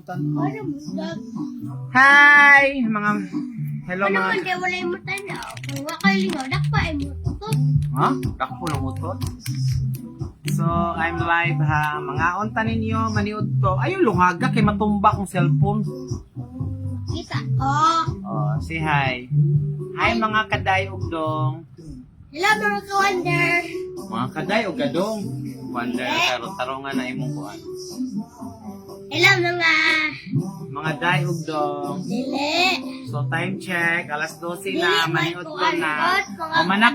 tanaw. Ano mo dag? Hi! Mga... Hello Ano man mga... di wala mo tanaw? Kung wakalingaw, dakpa mo tutok. Ha? Dakpo ng utot? So, I'm live ha. Mga unta ninyo, maniud to. Ayun, lungaga kay matumba ang cellphone. Kita. Oh. Oh, say hi. Hi mga kaday ug dong. Hello mga ka-wonder. Mga kaday ug gadong. Wonder tarong-tarongan na imong kuan. Hello mga Mga day ug dong. dili. So time check, alas 12 Dili, na, may maniud ko kuan, na. mga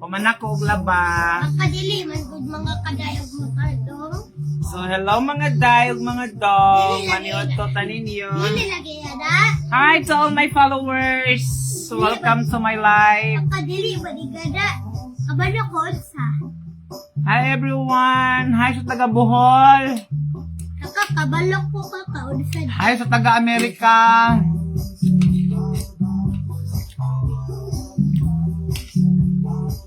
Pumanako og laba. Makadili man gud mga kadayog mo kardong. So hello mga day ug mga dong. Maniud to taninyo. Dili lagi yada. Hi to all my followers. Welcome to my live. Makadili ba di gada? Kabalo ko sa. Hi everyone. Hi sa taga Bohol. Kabalo ko ka kaunsan. Hi sa taga Amerika.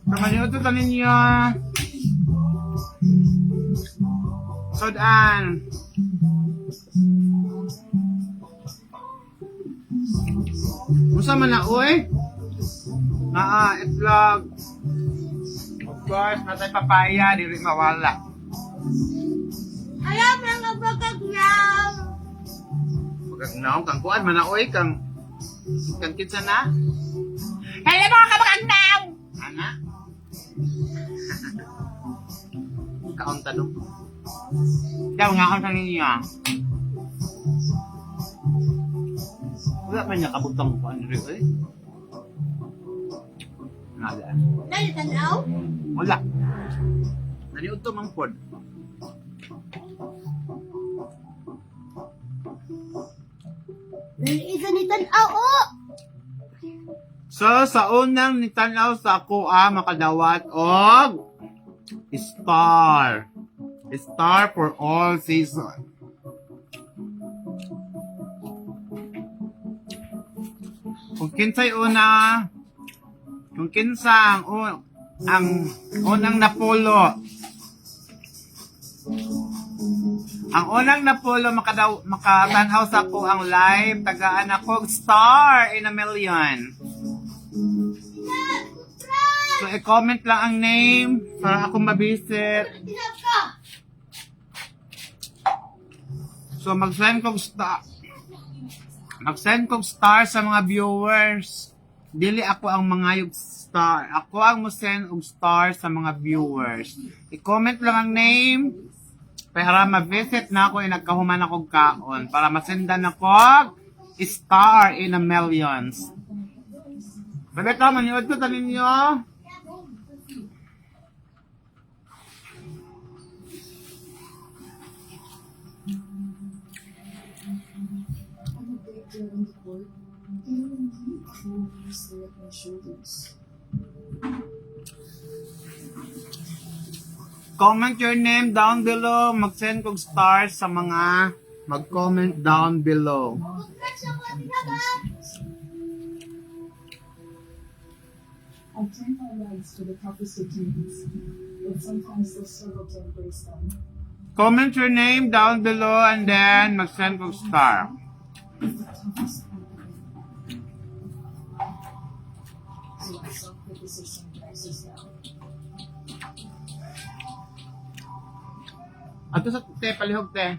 Kamaniot to taninyo. Sodan. Musa man na oy? Naa itlog. Of course, natay papaya dili mawala. Alam mga bagagyaw. Pagkagnaw kang kuan man na oy kang kinsa na? Hello mga kabagagnaw. Ana? Kaon tanong. Daw nga ang ninyo. Wala man niya kabutang ko ano rin, eh? Nada. Dali tanaw. Wala. Naniud to mang pod. Dali isa ni tanaw oh. So, sa unang nitanaw sa ako, makadawat og star. Star for all season. Kung kinsay una, kung kinsa ang unang napulo. Ang unang napulo makatanaw sa ko ang live, tagaan ako star in a million. So, i-comment lang ang name para ako mabisit. So, mag-send kong star. Mag-send kong star sa mga viewers. Dili ako ang mangayog star. Ako ang mo-send og star sa mga viewers. I-comment lang ang name para ma-visit na ako nagkahuman akong kaon. Para masendan ako star in a millions. Balita, maniod ko tanin nyo. Comment your name down below. Mag-send kong stars sa mga mag-comment down below. I turn my legs to the toughest routines, but sometimes still struggle to embrace them. Comment your name down below and then mag-send kong star. So my self-criticism drives us down. Ato sa te, palihog te.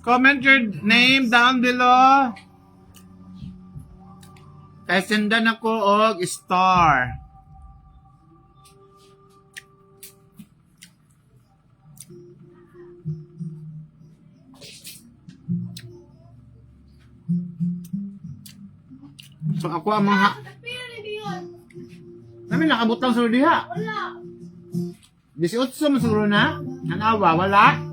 Comment your name down below. Kaya sendan ako og star. So ako ang mga... Namin nakabutang sa diha. Wala. 18 masuro na? Nanawa, wala?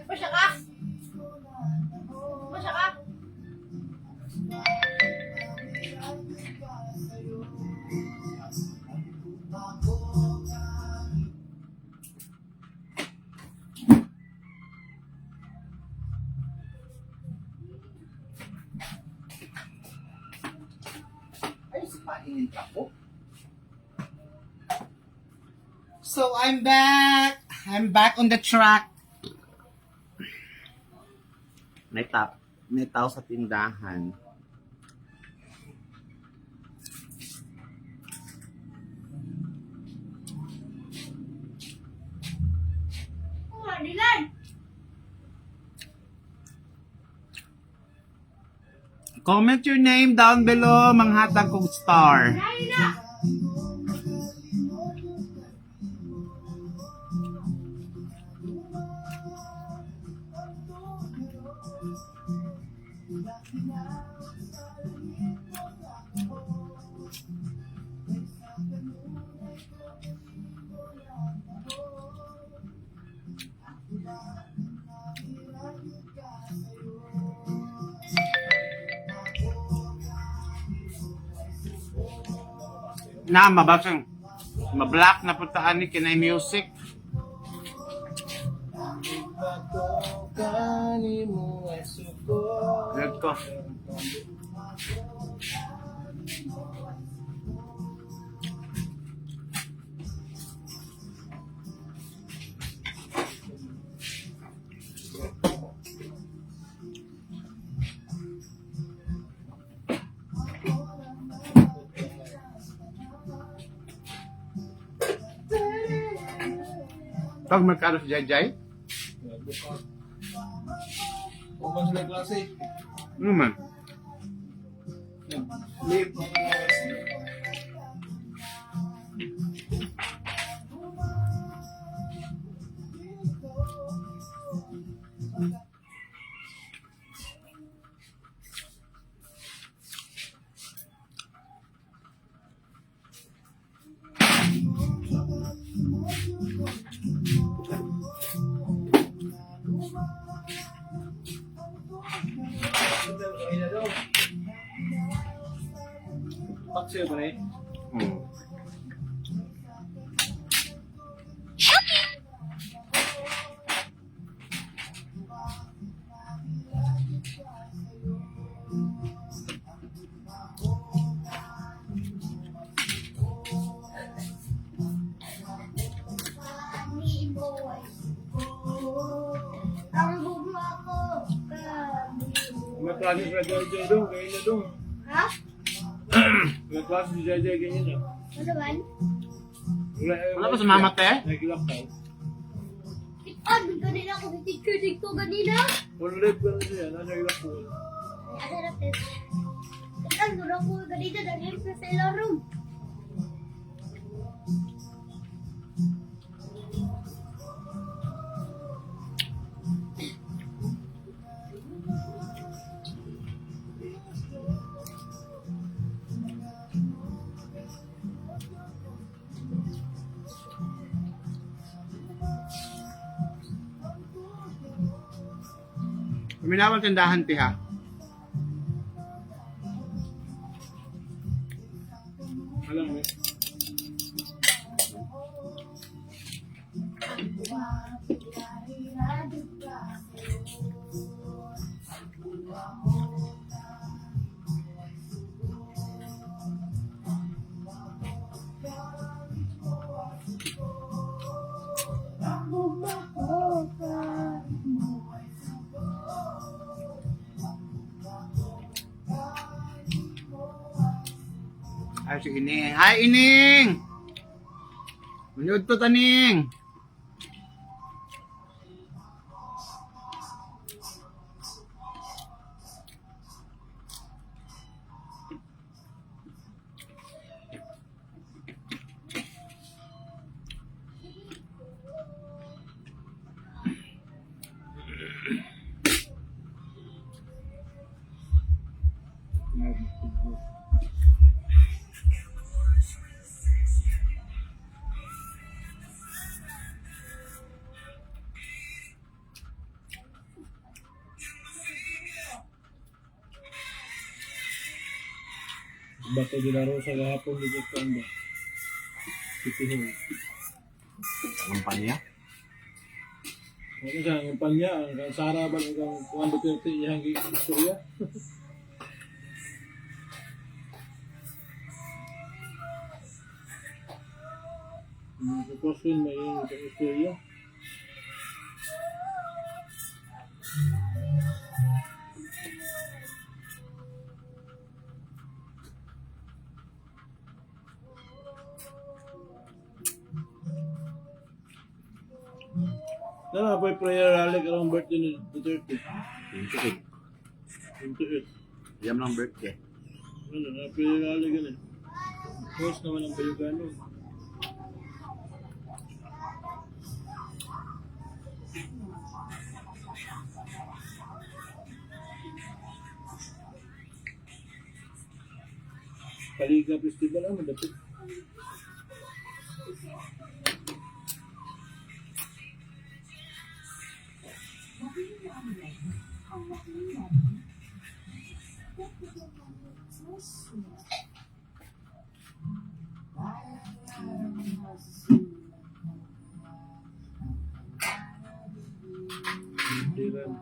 Pasya ka? Pasya ka? Ay, sipainin ako. So, I'm back. I'm back on the track. May tao sa tindahan. Oh, Dylan! Comment your name down below, manghatag kong star. Dahil na! Na, mabasang. Ma-black na puntaan ni Kinay Music. Red ko. Pag magkano si Jai? Huwag man sila klase. Ano man? Lip. Paksiyo ba na eh? Hmm. Kami boy. Ang bumo ako. Kami boy. May klase sila Jai doon, ganyan na doon. Ha? May klase si Jai ganyan na. Ano ba? Wala pa sumama, te? Nag-lockdown. Ipan, ganina ako. Titig ko ganina. Full live ka na siya, nag-lockdown. Ay, asa na, Ted? Ipan, doon ako ganina. Dahil sa ilarom. Kuminawal tindahan, ti ha? Alam mo eh. Ay, si Ining. Hi, Ining! Manood to, Taning! Bato de la Rosa kahapon dito sa Tanda. Pitihon. Kampanya. Ano siya, ang panya, ang Sara ba ang Juan Duterte iyang istorya? Tapos yun, may yung istorya. Tama, may prayer rally karong birthday ni Duterte. 28. 28. Yam lang birthday. Ano, na prayer rally ganun. Host naman ang Bayugano. Kaliga Festival ang madapit. Dilan.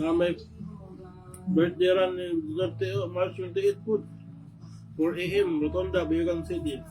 Na may birthday run ni Duterte March 28 po. 4 AM, Rotonda, Bayugang City.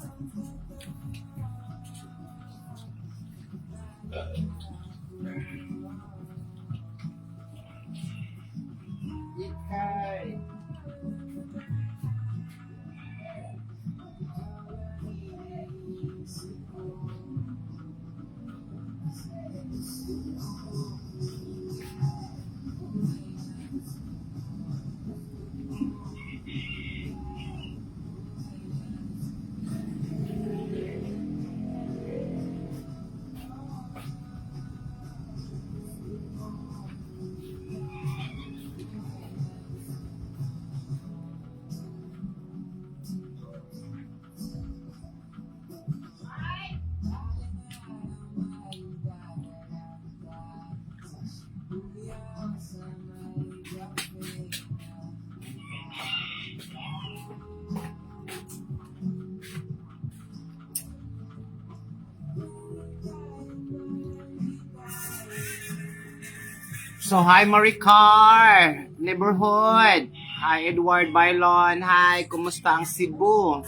So, hi Maricar, neighborhood. Hi Edward Bailon. Hi, kumusta ang Cebu?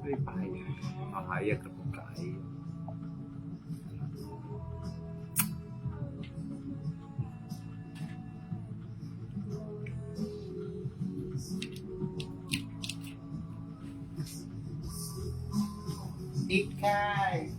Ay, pahayag. Pahayag ka po kayo. Ikay.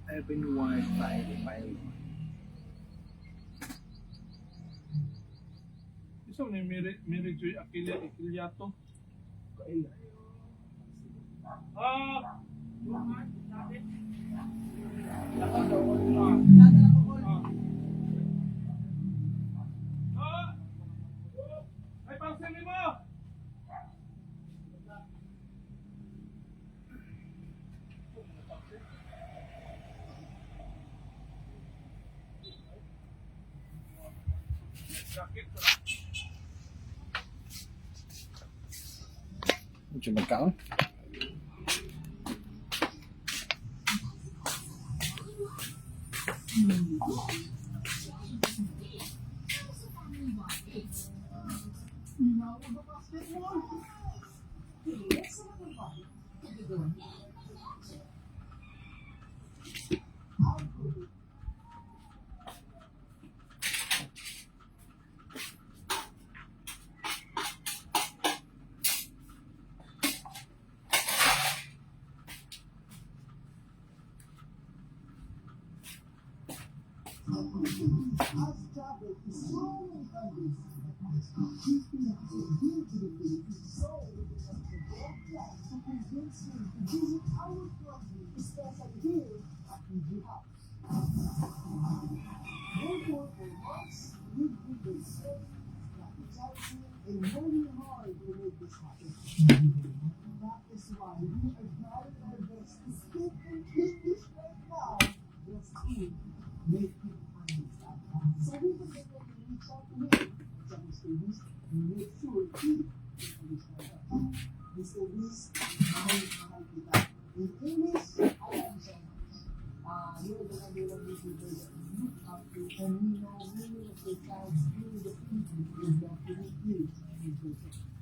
Urban Ward 5. Isa ni Mary Joy Aquiliato. Ah! Ay, pangsinin mo! Medyo magkaon.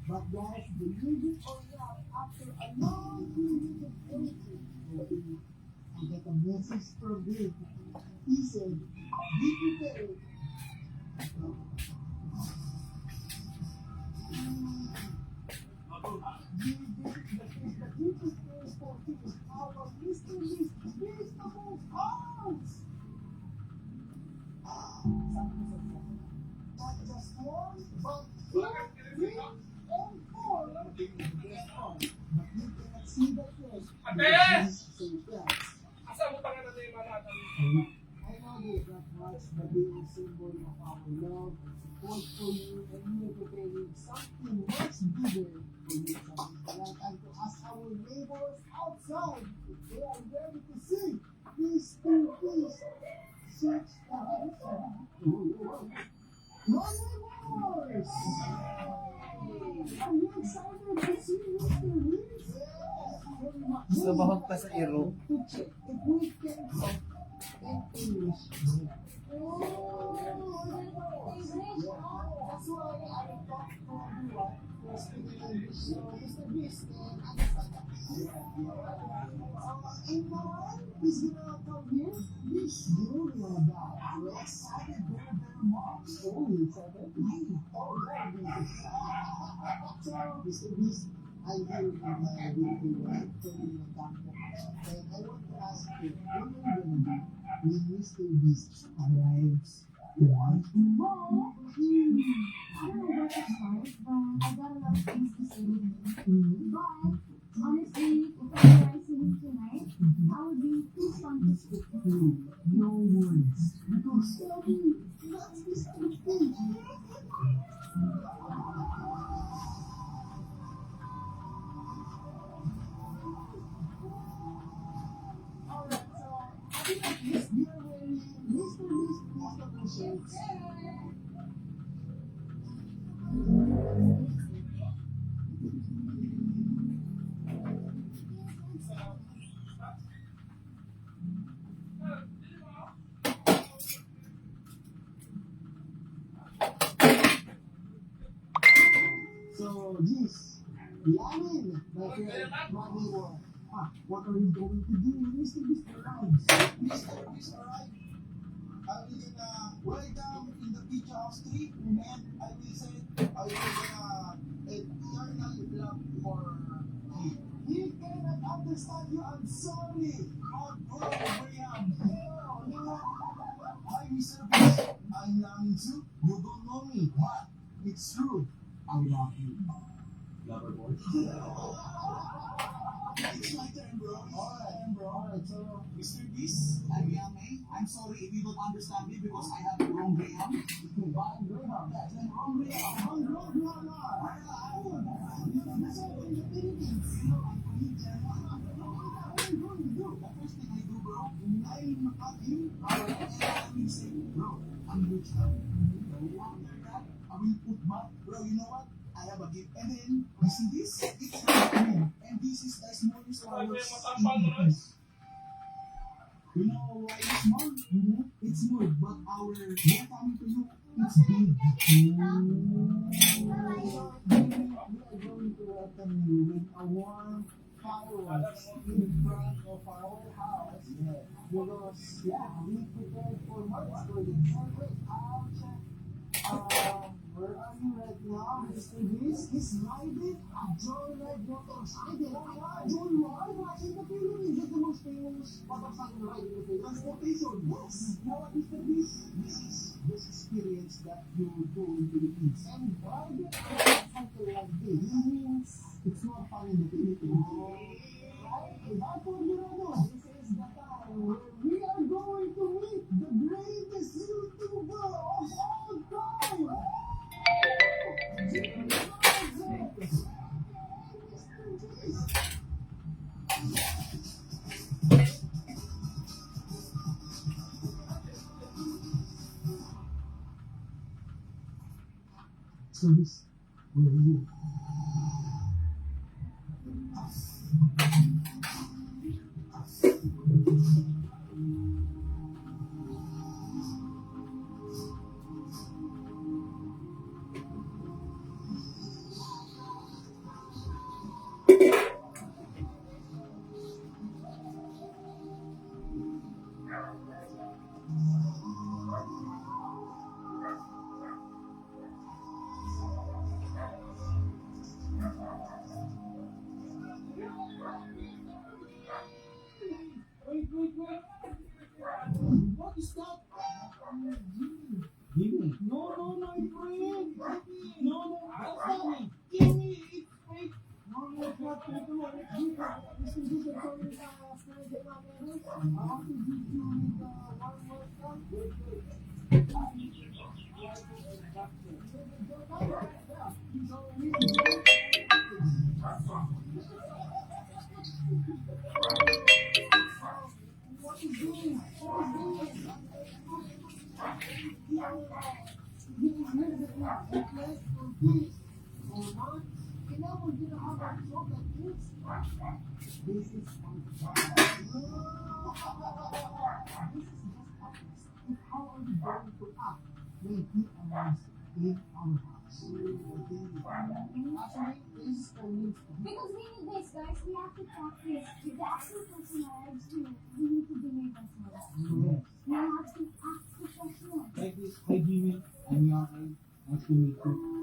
But guys, believe it or not, after a long period of waiting, I get a message from him. He said, be prepared. Not just one, but two, three, and four. But you cannot see that yet. So fast. Asa mo tangan na yung mga I know that marks the being symbol of our love and support for you, and we are preparing something much bigger for you. And to ask our neighbors outside if they are ready to sing. Please do please search the my neighbors! Are you excited to see Mr. Reese? Yes! So, bahog pa sa iro. To check if we can talk in English. Oh, that's why I talk to everyone who speaks English. So, Mr. Reese and Anastasia. In Noel, he's gonna come here. Yes, you know that. We're excited very much. Oh, it's a very already. So, Mr. Reese, I hear you have a beautiful wife from your doctor. And I want to ask you, what are you going to do when Mr. Beast arrives? What? Well, I don't know where to start, but I got a lot of things to say with me. But honestly, if I were to see him tonight, I would be too stunned to speak. No worries. Because that's Mr. Beast. Alright, so I think at least we are wearing Mr. Beast Christopher shirts. So, this, Yamin, my favorite money war. What are you going to do when Mr. Beast arrives? Mr. Beast arrives. I'm gonna write down in the picture. job street, and I will say, I will eternal love for him. He cannot understand you. I'm sorry. God, bro, Graham. Hi, Mr. Fish. I'm Lamin too. You don't know me, but it's true. I love you. Lover boy. It's my turn, bro. Alright, so, Mr. Beast, I'm Yame. I'm sorry if you don't understand me because I have the wrong Graham. Wrong Graham? That's the wrong Graham. Wrong Graham. That's all in the Philippines. You know, I'm Canadian. What are you going to do? The first thing I do, bro, I'm at you. And I will say, bro, I'm rich now. After that, I will put back, bro, you know what? I have a gift. And then, you see this? It's green. And this is the smallest flowers in Philippines. You know why it's small? It's small, but our we're coming to you, it's big. We are going to welcome you with a warm fireworks in front of our house. Because, we prepared for months for this. Where are you right now, Mr. Beast? He's riding a Joyride motorcycle. Joyride in the Philippines is the most famous motorcycle ride in the Philippines. Transportation, yes. You know what, Mr. Beast? This is this experience that you do in the Philippines. And riding a motorcycle like this means it's not fun in the Philippines. That's what you know. This is the time where we are going to meet the greatest YouTuber of all time. So this, where are you? What is that? Gimme. No, my friend. No, that's not me. Gimme, it's fake. No, it's not fake. No, it's Gimme. Mr. Gimme, sorry, get my manners. I want to give you one more time. What is doing? This is how are we going to act when he arrives in our house? Actually, this is only Because we need this, guys. We have to practice. If the actual person arrives too, we need to behave ourselves. We have to act professional. like this. Hi, Jimmy. I'm Yakai. Nice to meet you.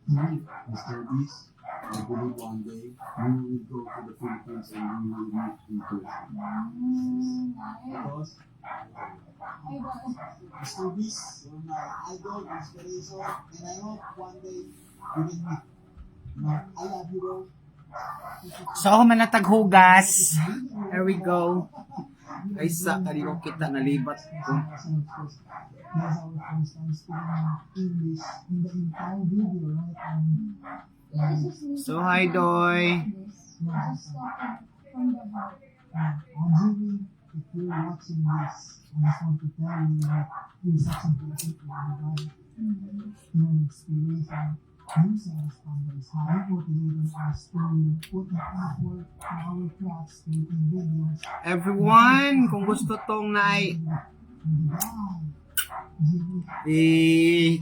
Mr. Beast, I believe one day you will go to the Philippines and you will meet in person. Because Mr. Beast, you're my idol, inspiration, and I hope one day we will meet. I love you, bro. So ako man nataghugas. There we go. Ay sa kanino kita nalibat ko. That's our first time speaking English in the entire video, right? So hi Doy. Jimmy, if you're watching this, I just want to tell you that you're such a good people, right? Your inspiration, you set us standards, how you motivated us to put the effort in our crafts, making videos. Everyone, kung gusto tong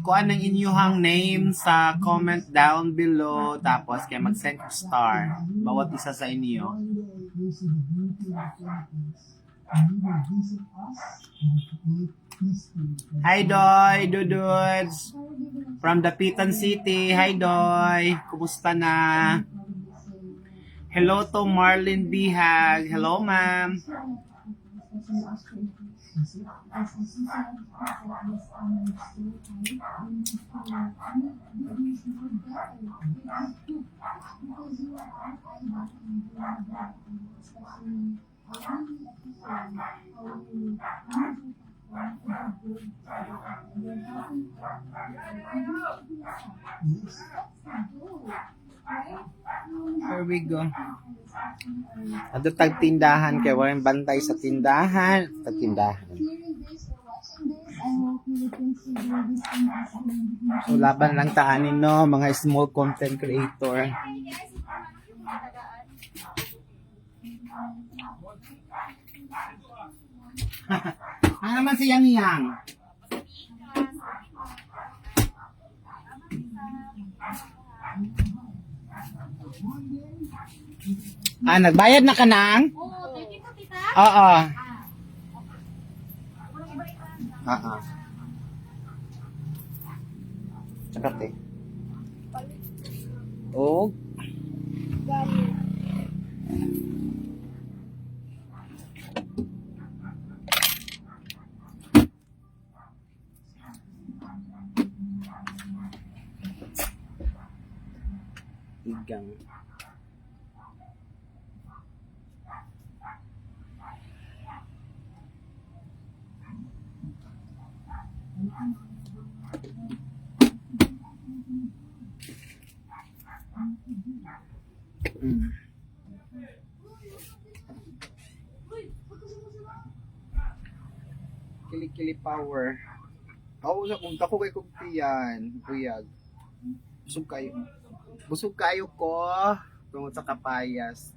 kuan ng inyong name sa comment down below tapos kay mag-send ng star bawat isa sa inyo. One day, you see the beauty of the Philippines, and you will visit us and create history. Hi Doy, Dududs from Dapitan City. Hi Doy, kumusta na? Hello to Marlene Bihag. Hello ma'am. Here we go. Ato tag tindahan kay walang bantay sa tindahan. Tag tindahan. So laban lang taanin no mga small content creator. Ano naman si Yang Yang? Nagbayad na ka nang? Oo, thank you po, tita. Oo. Oo. Sakat eh. Oh. Igang. Kili-kili power. Oo, sa kung tako kay kumpiyan, kuyag. Busog kayo. Busog kayo ko tungod sa kapayas.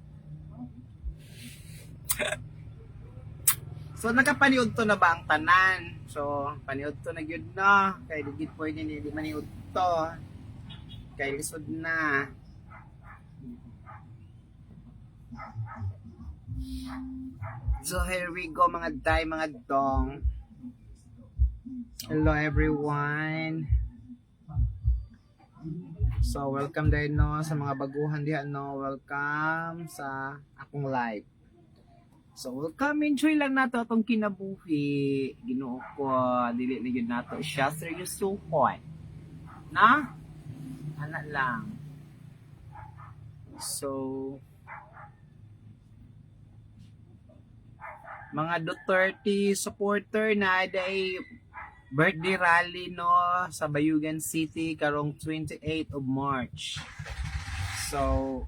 So nakapaniud to na ba ang tanan? So paniud to na gyud na kay digid pwede ni di maniud to. Kay lisod na. So here we go mga day, mga dong. Hello everyone. So welcome din no sa mga baguhan diha no. Welcome sa akong live. So welcome, enjoy lang nato atong kinabuhi. Ginoo ko, dili na gyud nato siya seryosohon. Na? Ana lang. So, mga Duterte supporter na day birthday rally no sa Bayugan City karong 28 of March. So,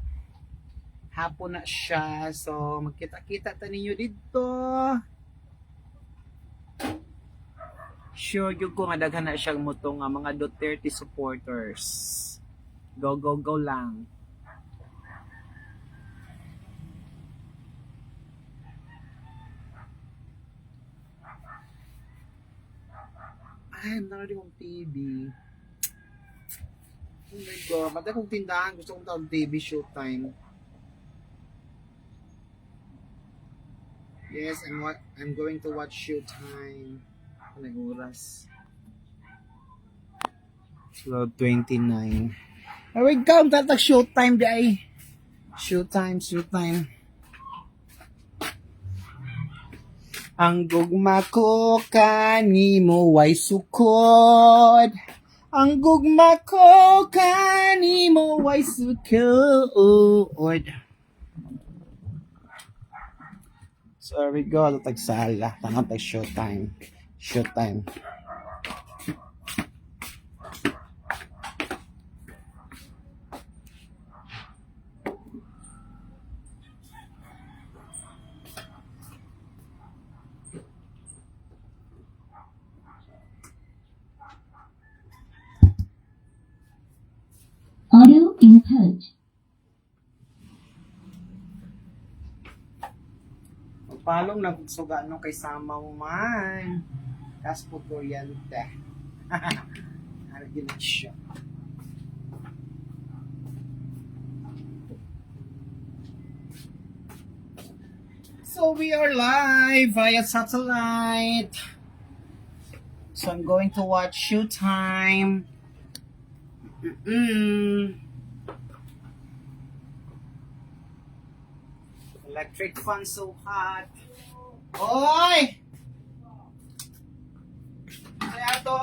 hapon na siya. So, magkita-kita ta ninyo dito. Sure yung kung adaghan na siyang muto nga mga Duterte supporters. Go, go, go lang. Ay, nanonood yung TV. Oh my God, mata kong tindahan. Gusto kong tawag TV Showtime. Yes, I'm going to watch Showtime. Anong oras? 12:29. There we go. Tatag Showtime day. Showtime. Ang gugma ko kanimo way sukod. Ang gugma ko kanimo way sukod. So there we go. Tatag sala. Tanong tag Showtime. Audio input. Palong nagsuga no kay Samaw man. Kas po kuryente. Ano gina siya. So we are live via satellite. So I'm going to watch Showtime. Electric fan so hot. Oy! Kaya to!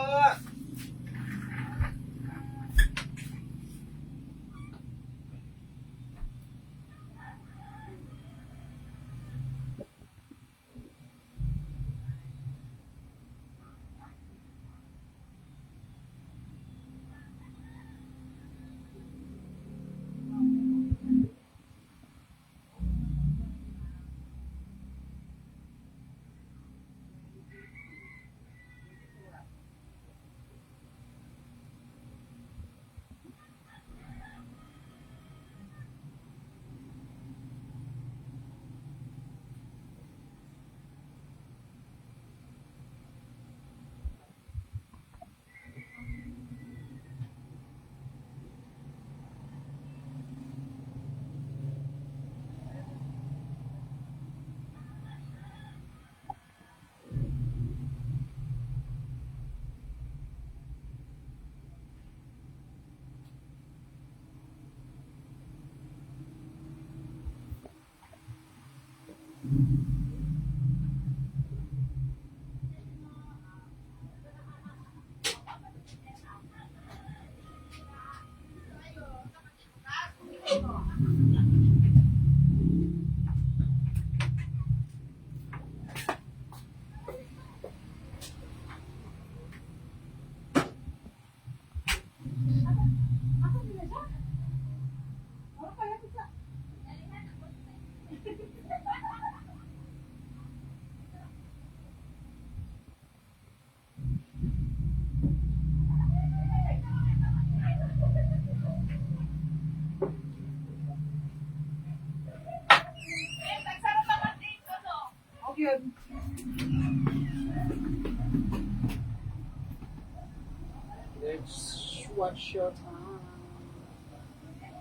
Let's watch your time.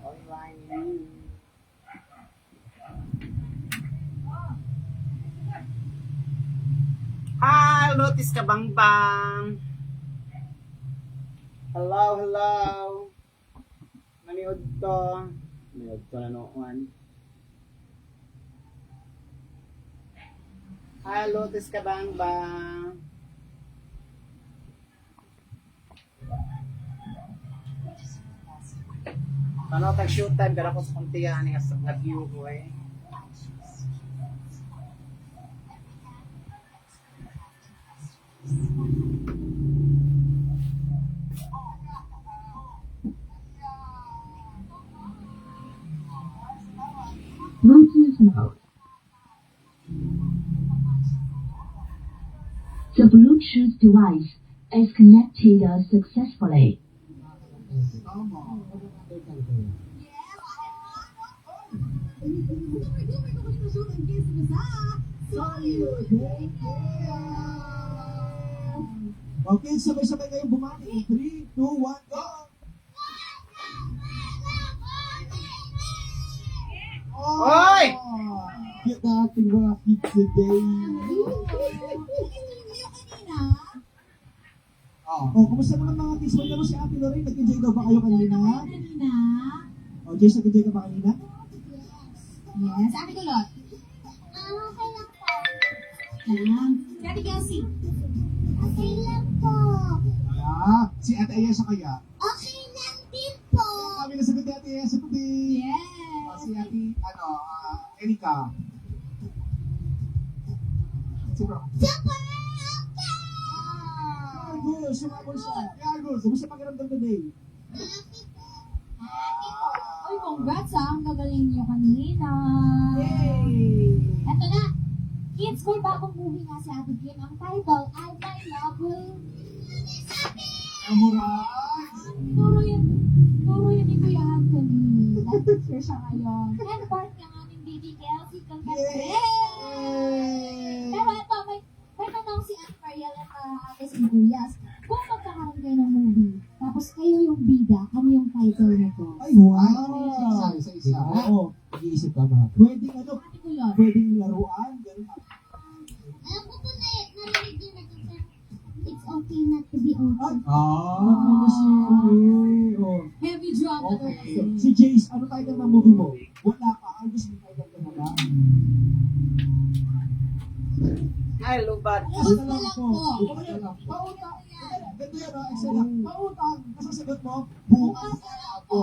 Online. Hi, Lotis Kabangbang. Hello. Maniod to. Maniod to na noon. Hi, Lotis Kabangbang. Ano tag shoot time kada ko sa kuntihan nga view ko eh. Bluetooth mode. The Bluetooth device is connected successfully. Okay, sabay-sabay kayong bumati. 3, 2, 1, go! Hoy! Cute na ating mga kids today. Oh, kumusta naman mga kids? Wala mo si Ate Lorraine. Nag-enjoy daw ba kayo kanina? Oh, Jace, nag-enjoy ka ba kanina? Yes, Ate Kulot. Okay lang po. Si Ate Kelsey. Okay lang po. Si Ate Ayesha kaya? Okay lang din po. Kami nasagot ni Ate Ayesha today. Yes. Si Ate, Erika. Si Bro. Super! Yargos, sumabol siya. Yargos, kumusta pakiramdam today? Uy, congrats Ang gagaling niyo kanina. Yay! Eto na. Kids, may bagong movie nga si Ate Kim. Ang title ay My Love Will... Amoras! Turo yun ni Kuya Anthony. Life teacher siya ngayon. And part niya nga ng baby Kelsey. Congrats! Pero ito, may tanong si Aunt Mariel at Ate Sibuyas. Kung magkakaroon kayo ng movie, tapos kayo yung bida, ano yung title nito? Ay, wow! Isa. Oo. Nag-iisip ka ba? Pwedeng Ate Kulot. pwedeng laruan, ganun. Alam ko po na narinig din na it's okay not to be okay. Oh. Heavy drama Okay. Si Jace, ano title ng movie mo? Wala pa. Ang gusto mo title ka na ba? Ay, lubat. Bukas na lang po. Pautang. Ganito yan, excellent. Pautang. Kasasagot mo, bukas na lang po.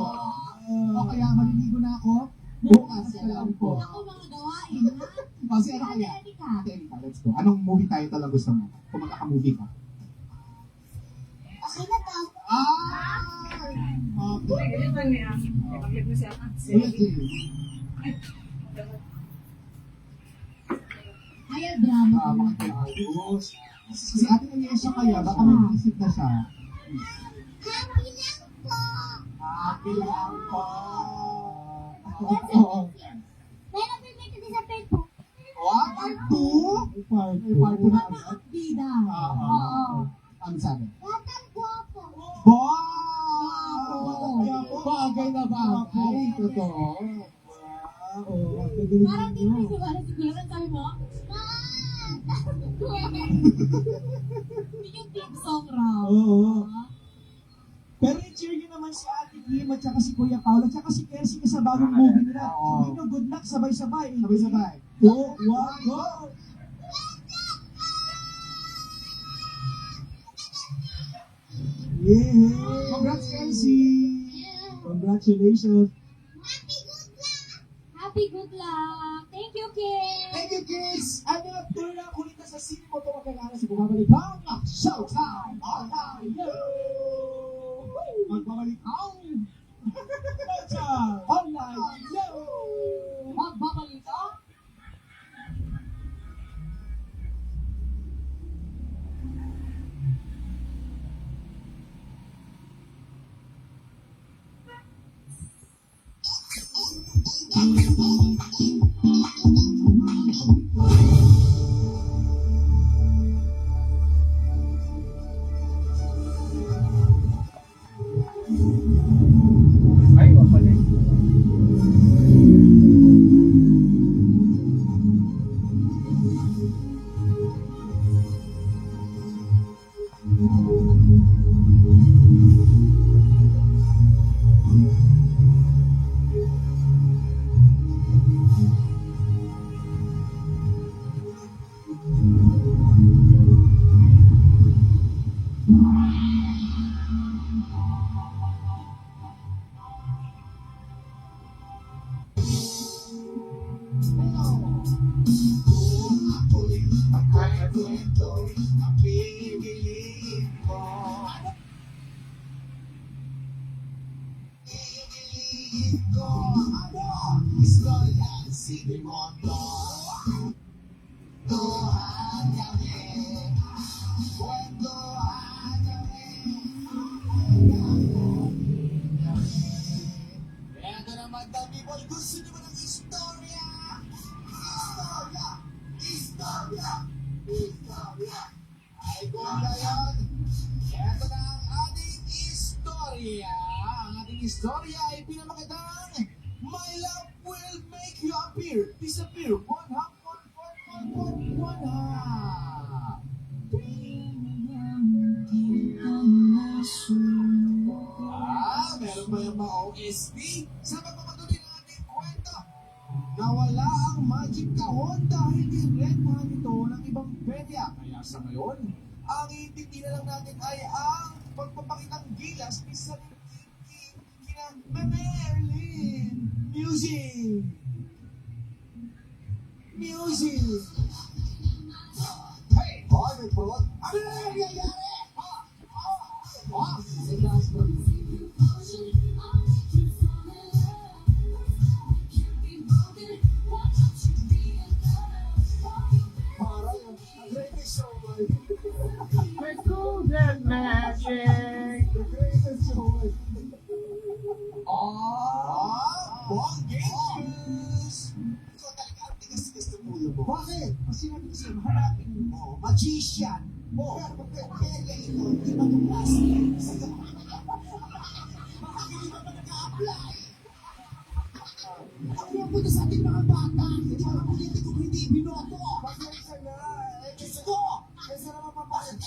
O kaya maliligo na ako, bukas na lang po. Ako mga gawain, ha? O, si ano kaya? Erika. Ate Erika, let's go. Anong movie title ang gusto mo? Kung magkaka-movie ka. Okay na to. Okay. Kuya James. Kaya drama. Makakayos. Si Ate Ayesha kaya, baka may isip na siya. Happy lang po. Happy lang po. That's Oo. it. Meron din may disappear po. What? Part 2? Part 2 na agad. Bida. Oo. Ano sabi? Batang guwapo. Wow! Bagay na bagay. Totoo. Wow. Parang di mo yung wala siguro. Sabi mo, yung team song raw. Oo. Pero i-cheer nyo naman si Ate Kim at saka si Kuya Paul at saka si Kersi sa bagong movie nila. Sabihin nyo, good luck, sabay-sabay. Sabay-sabay. 2, 1, go! Yeah! Congrats, Kersi! Congratulations! Happy good luck. Thank you, kids. Thank you, kids! Ano na, tuloy na ulit na sa sine mo ito magkakala sa bumabalik ang Showtime Online! Magbabalik ang Showtime Online! Magbabalik ang Ay, wapalay. ito'y ang pipiliin ko. Pipiliin ko, ano? Istorya, sige mo to. Tuhan kami, kwentuhan kami. Kaya ka naman daw, people, gusto nyo ba ng istorya? Istorya! Istorya! Istorya! Ay kung gayon, eto na ang ating istorya. Ang ating istorya ay pinamagatang My love will make you appear, disappear, one half. Meron ba yung mga OST? Sa pagpapatuloy ng ating kwento, nawala ang magic kahon dahil dinrentahan ito ng ibang pedya. Kaya sa ngayon, ang iintindi na lang natin ay ang pagpapakitang gilas ni Salim Kinky kina Merlin. Music! Music! Hey! Hoy, bro! Ano na nangyayari? Parang ang greatest showman. My golden magic. The greatest showman. Bongacious! Ikaw talaga ang tigas-tigas ng ulo mo. Bakit? Kasi sinabi ko sa'yo, hanapin mo, magician. Kaya ito, di ba itong plastic? Baka hindi ba nag-a-apply? Ako yung punta sa ating mga bata. Hindi mga politiko hindi binoto. Pasensya na. Gusto ko. Kaysa naman papasok.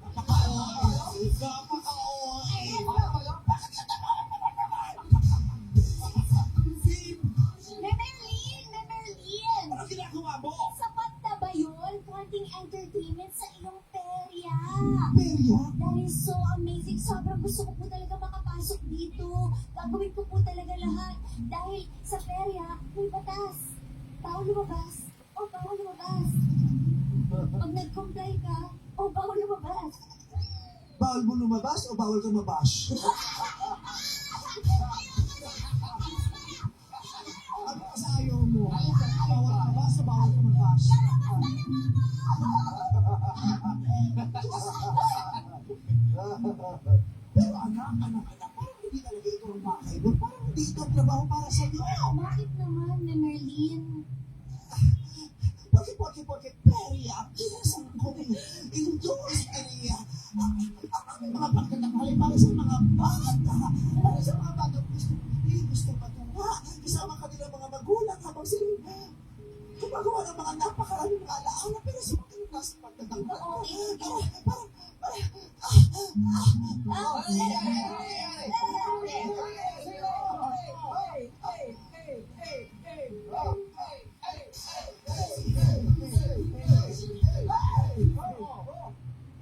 Napaka-OA. Napaka-OA. Merlin! Ano ginagawa mo? Sapat na ba yun? Konting entertainment sa iyong perya. Perya? That is so amazing. Sobrang gusto ko po talaga makapasok dito. Gagawin ko po talaga lahat. Dahil sa perya, may batas. Bawal lumabas. O bawal lumabas. Pag nag-comply ka, o bawal lumabas. Bawal mo lumabas o bawal ka mabash? Ano ka sa ayaw mo? Bawal ka ba o bawal ka mabash? Pero anak, parang hindi talaga ito ang bakay mo. Parang hindi ito ang trabaho para sa iyo. Bakit naman, Merlin? Porque perya, kinasan ko rin. Endorse perya. Ang mga pagtatakali para sa mga bata. Para sa mga bata gusto matuwa. Kasama kanilang mga magulang habang sila gumagawa ng mga napakaraming mga alaala. Pero sa mga kinulas ng pagtatakali.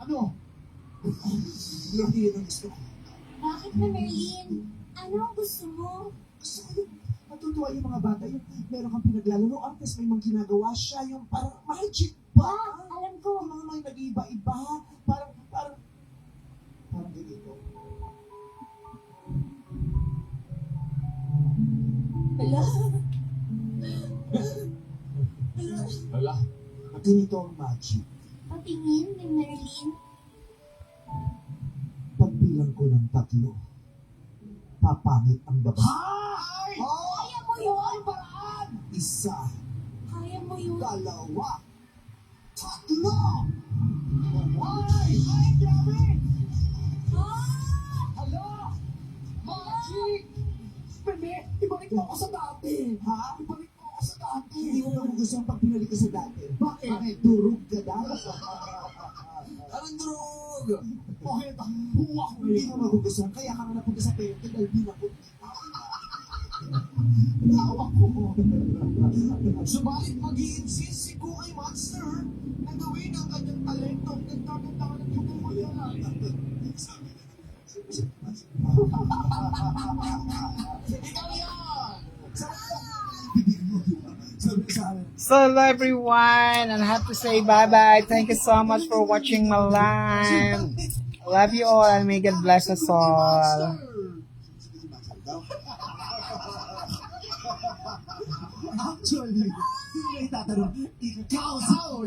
Ano? Hindi ang gusto ko. Bakit na, Merlin? Ano ang gusto mo? Gusto ko yung matutuwa yung mga bata. Yung meron kang pinaglalaroan, tapos may mga ginagawa siya, yung parang magic ba? Alam ko. Yung mga may nag-iiba-iba. Parang ganito. Hala. Ganito ang magic. Patingin ni Merlin. Pagbilang ko ng 3, papangit ang babae. Kaya mo yun! 1, Kaya mo yun! 2, 3. Ay, grabe! Hala! Magic! Bebe, ibalik mo ako sa dati. Ha? Ibalik mo ako sa dati. Hindi mo naman gusto ang pag pinalik ka sa dati. Bakit? Durog ka dahil. Anong durog? Okay, buwa ko. Hindi mo magugustuhan. Kaya ka nga napunta sa perte dahil di na Lawa ko. Subalit mag-i-insist si Cookie Monster na gawin ang kanyang talento. Nagkakanta ka ng tumuya. Ikaw yan! Sabi sa akin. So So hello everyone, and I have to say bye-bye. Thank you so much for watching my live. Love you all, and may God bless us all. Actually, hindi tatanong, ikaw sa